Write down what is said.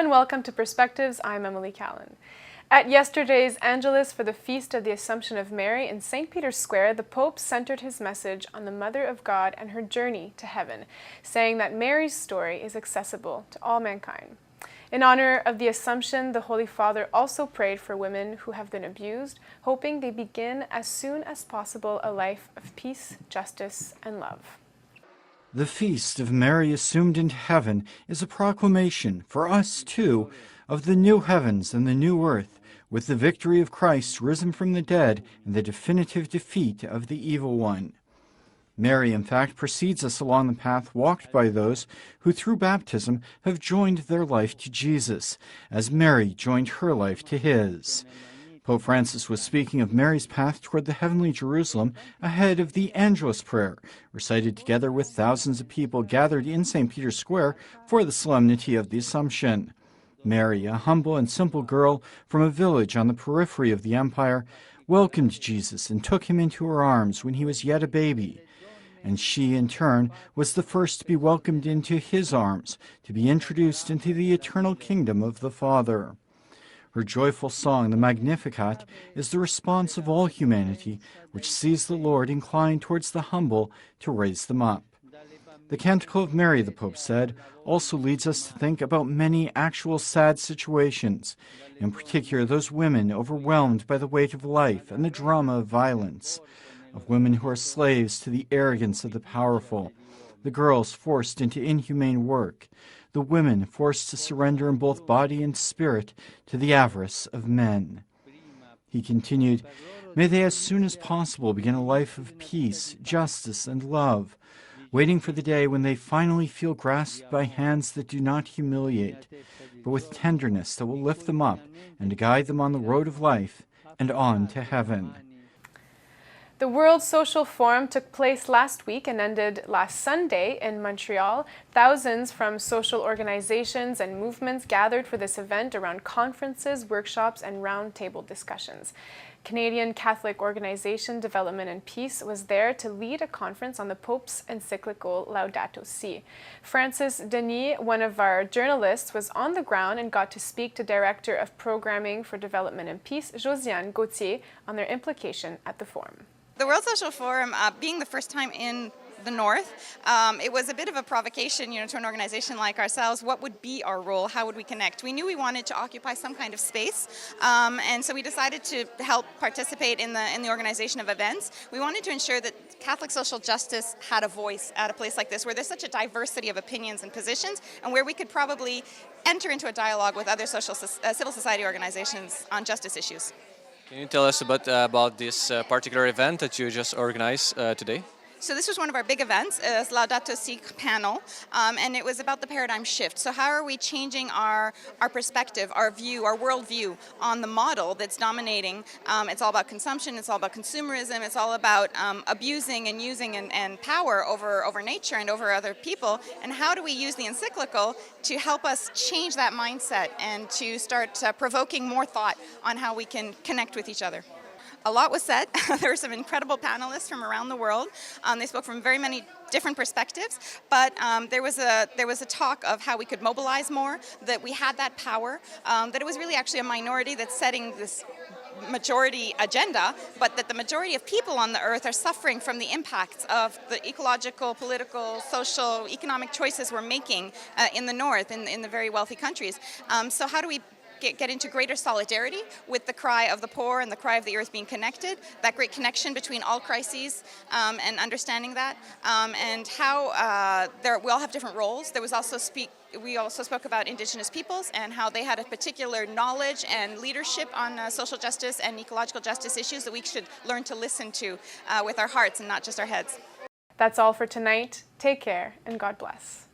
and welcome to Perspectives. I'm Emily Callan. At yesterday's Angelus for the Feast of the Assumption of Mary in St. Peter's Square, the Pope centered his message on the Mother of God and her journey to heaven, saying that Mary's story is accessible to all mankind. In honor of the Assumption, the Holy Father also prayed for women who have been abused, hoping they begin as soon as possible a life of peace, justice, and love. The feast of Mary assumed into heaven is a proclamation for us, too, of the new heavens and the new earth, with the victory of Christ risen from the dead and the definitive defeat of the evil one. Mary, in fact, precedes us along the path walked by those who through baptism have joined their life to Jesus, as Mary joined her life to his. Pope Francis was speaking of Mary's path toward the heavenly Jerusalem ahead of the Angelus prayer, recited together with thousands of people gathered in St. Peter's Square for the solemnity of the Assumption. Mary, a humble and simple girl from a village on the periphery of the empire, welcomed Jesus and took him into her arms when he was yet a baby. And she, in turn, was the first to be welcomed into his arms, to be introduced into the eternal kingdom of the Father. Her joyful song, the Magnificat, is the response of all humanity, which sees the Lord incline towards the humble to raise them up. The Canticle of Mary, the Pope said, also leads us to think about many actual sad situations, in particular those women overwhelmed by the weight of life and the drama of violence, of women who are slaves to the arrogance of the powerful, the girls forced into inhumane work, the women forced to surrender in both body and spirit to the avarice of men. He continued, "May they as soon as possible begin a life of peace, justice, and love, waiting for the day when they finally feel grasped by hands that do not humiliate, but with tenderness that will lift them up and guide them on the road of life and on to heaven." The World Social Forum took place last week and ended last Sunday in Montreal. Thousands from social organizations and movements gathered for this event around conferences, workshops, and roundtable discussions. Canadian Catholic organization Development and Peace was there to lead a conference on the Pope's encyclical Laudato Si. Francis Denis, one of our journalists, was on the ground and got to speak to Director of Programming for Development and Peace, Josiane Gauthier, on their implication at the forum. The World Social Forum, being the first time in the North, it was a bit of a provocation, to an organization like ourselves. What would be our role? How would we connect? We knew we wanted to occupy some kind of space, and so we decided to help participate in the organization of events. We wanted to ensure that Catholic social justice had a voice at a place like this, where there's such a diversity of opinions and positions, and where we could probably enter into a dialogue with other civil society organizations on justice issues. Can you tell us about this particular event that you just organized today? So this was one of our big events, a Laudato Si panel, and it was about the paradigm shift. So how are we changing our perspective, our view, our worldview on the model that's dominating? It's all about consumption, it's all about consumerism, it's all about abusing and using and power over nature and over other people. And how do we use the encyclical to help us change that mindset and to start provoking more thought on how we can connect with each other? A lot was said. There were some incredible panelists from around the world. They spoke from very many different perspectives, but there was a talk of how we could mobilize more, that we had that power, that it was really actually a minority that's setting this majority agenda, but that the majority of people on the earth are suffering from the impacts of the ecological, political, social, economic choices we're making in the North, in the very wealthy countries. So how do we get into greater solidarity with the cry of the poor and the cry of the earth being connected, that great connection between all crises and understanding that, and how we all have different roles. We also spoke about Indigenous peoples and how they had a particular knowledge and leadership on social justice and ecological justice issues that we should learn to listen to with our hearts and not just our heads. That's all for tonight. Take care and God bless.